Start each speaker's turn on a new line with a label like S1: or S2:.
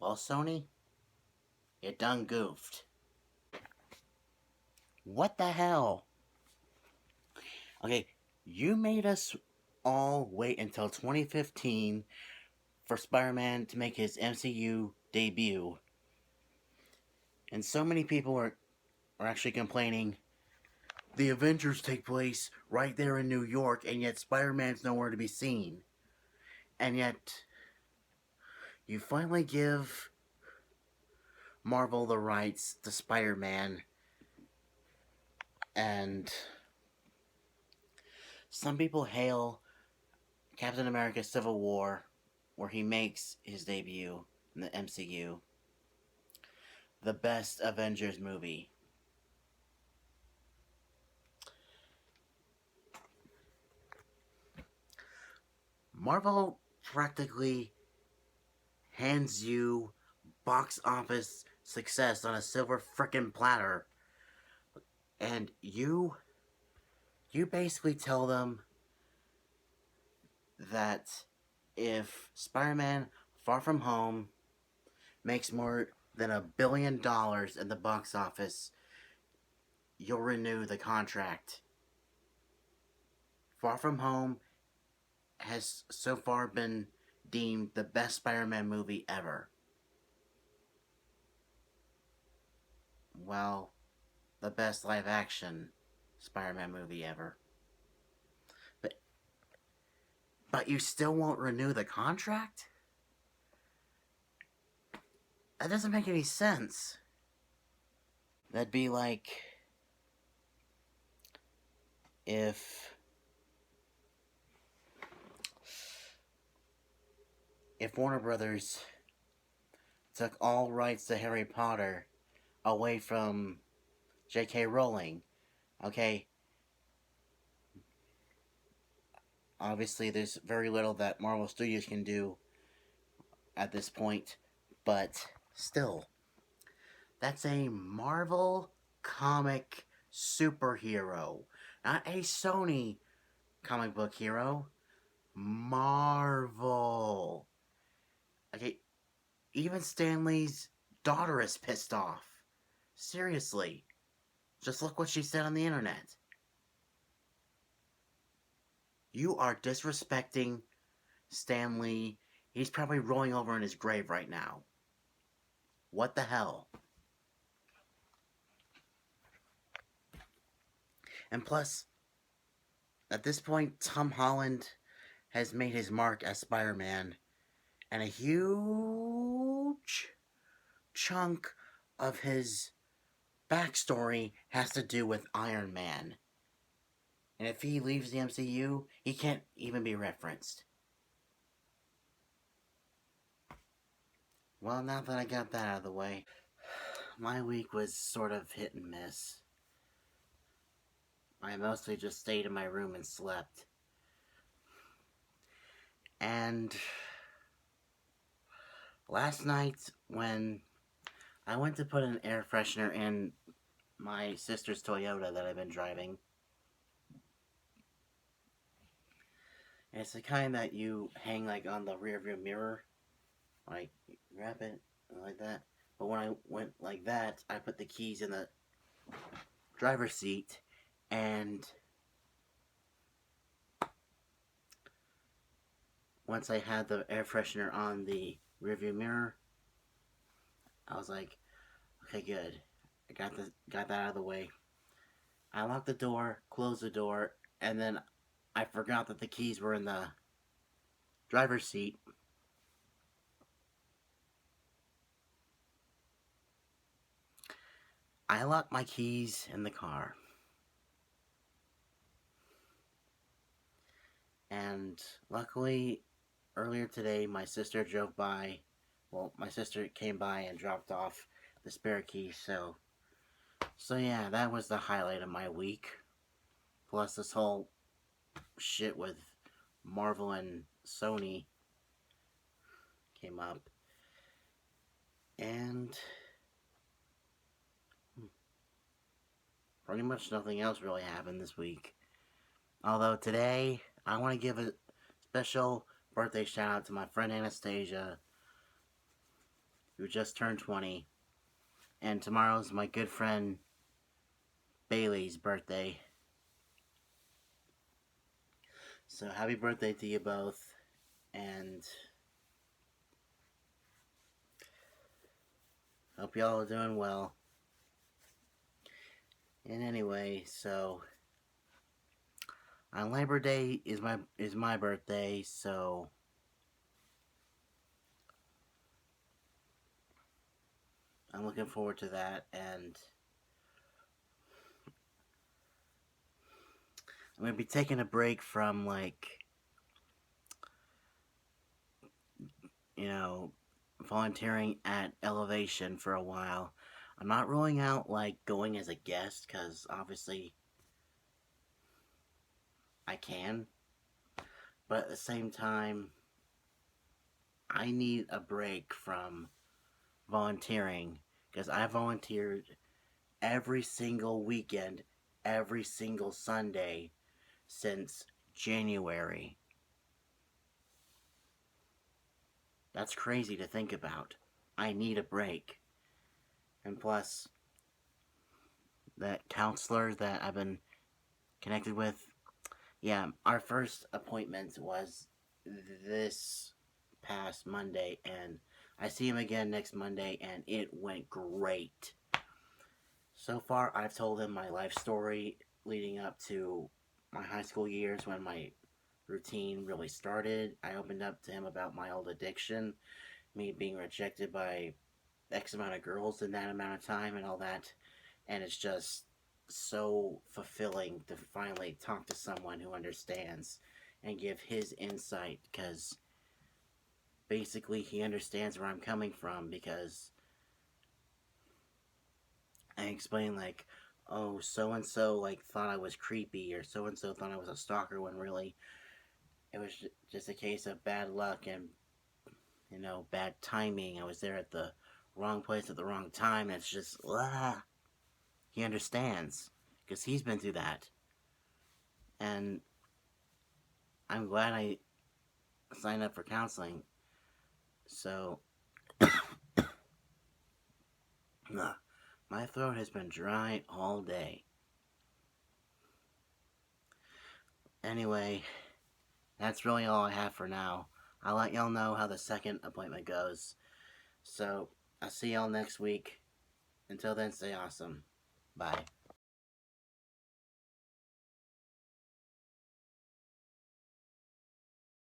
S1: Well, Sony, you done goofed. What the hell? Okay, you made us all wait until 2015 for Spider-Man to make his MCU debut. And so many people are actually complaining the Avengers take place right there in New York, and yet Spider-Man's nowhere to be seen. And yet, you finally give Marvel the rights to Spider-Man, and some people hail Captain America Civil War, where he makes his debut in the MCU, the best Avengers movie. Marvel practically hands you box office success on a silver frickin' platter, and you basically tell them that if Spider-Man Far From Home makes more than $1 billion in the box office, you'll renew the contract. Far From Home has so far been deemed the best Spider-Man movie ever. Well, the best live-action Spider-Man movie ever. But you still won't renew the contract? That doesn't make any sense. That'd be like if Warner Brothers took all rights to Harry Potter away from J.K. Rowling. Okay? Obviously, there's very little that Marvel Studios can do at this point, but still, that's a Marvel comic superhero, not a Sony comic book hero. Marvel. Okay, even Stan Lee's daughter is pissed off. Seriously. Just look what she said on the internet. You are disrespecting Stan Lee. He's probably rolling over in his grave right now. What the hell? And plus, at this point, Tom Holland has made his mark as Spider-Man, and a huge chunk of his backstory has to do with Iron Man. And if he leaves the MCU, he can't even be referenced. Well, now that I got that out of the way, my week was sort of hit and miss. I mostly just stayed in my room and slept. And last night, when I went to put an air freshener in my sister's Toyota that I've been driving, it's the kind that you hang like on the rear view mirror, like wrap it like that. But when I went like that, I put the keys in the driver's seat, and once I had the air freshener on the rearview mirror, I was like, okay, good. I got that out of the way. I locked the door, closed the door, and then I forgot that the keys were in the driver's seat. I locked my keys in the car. And luckily, earlier today, my sister drove by. Well, my sister came by and dropped off the spare keys, so yeah, that was the highlight of my week. Plus this whole shit with Marvel and Sony came up. And pretty much nothing else really happened this week. Although today, I want to give a special birthday shout out to my friend Anastasia. who just turned 20. And tomorrow's my good friend Bailey's birthday. So happy birthday to you both. And hope y'all are doing well. And anyway, so on Labor Day is my birthday, so I'm looking forward to that. And I'm gonna be taking a break from, like, you know, volunteering at Elevation for a while. I'm not ruling out, like, going as a guest, because obviously I can. But at the same time, I need a break from volunteering, because I volunteered every single weekend, every single Sunday since January. That's crazy to think about. I need a break. And plus, that counselor that I've been connected with, yeah, our first appointment was this past Monday, and I see him again next Monday, and it went great. So far, I've told him my life story leading up to my high school years when my routine really started. I opened up to him about my old addiction, me being rejected by X amount of girls in that amount of time, and all that. And it's just so fulfilling to finally talk to someone who understands and give his insight, because basically he understands where I'm coming from, because I explain, like, oh, so and so, like, thought I was creepy, or so and so thought I was a stalker, when really it was just a case of bad luck and, bad timing. I was there at the wrong place at the wrong time, and it's just, he understands, because he's been through that. And I'm glad I signed up for counseling. So, my throat has been dry all day. Anyway, that's really all I have for now. I'll let y'all know how the second appointment goes. So, I'll see y'all next week. Until then, stay awesome. Bye.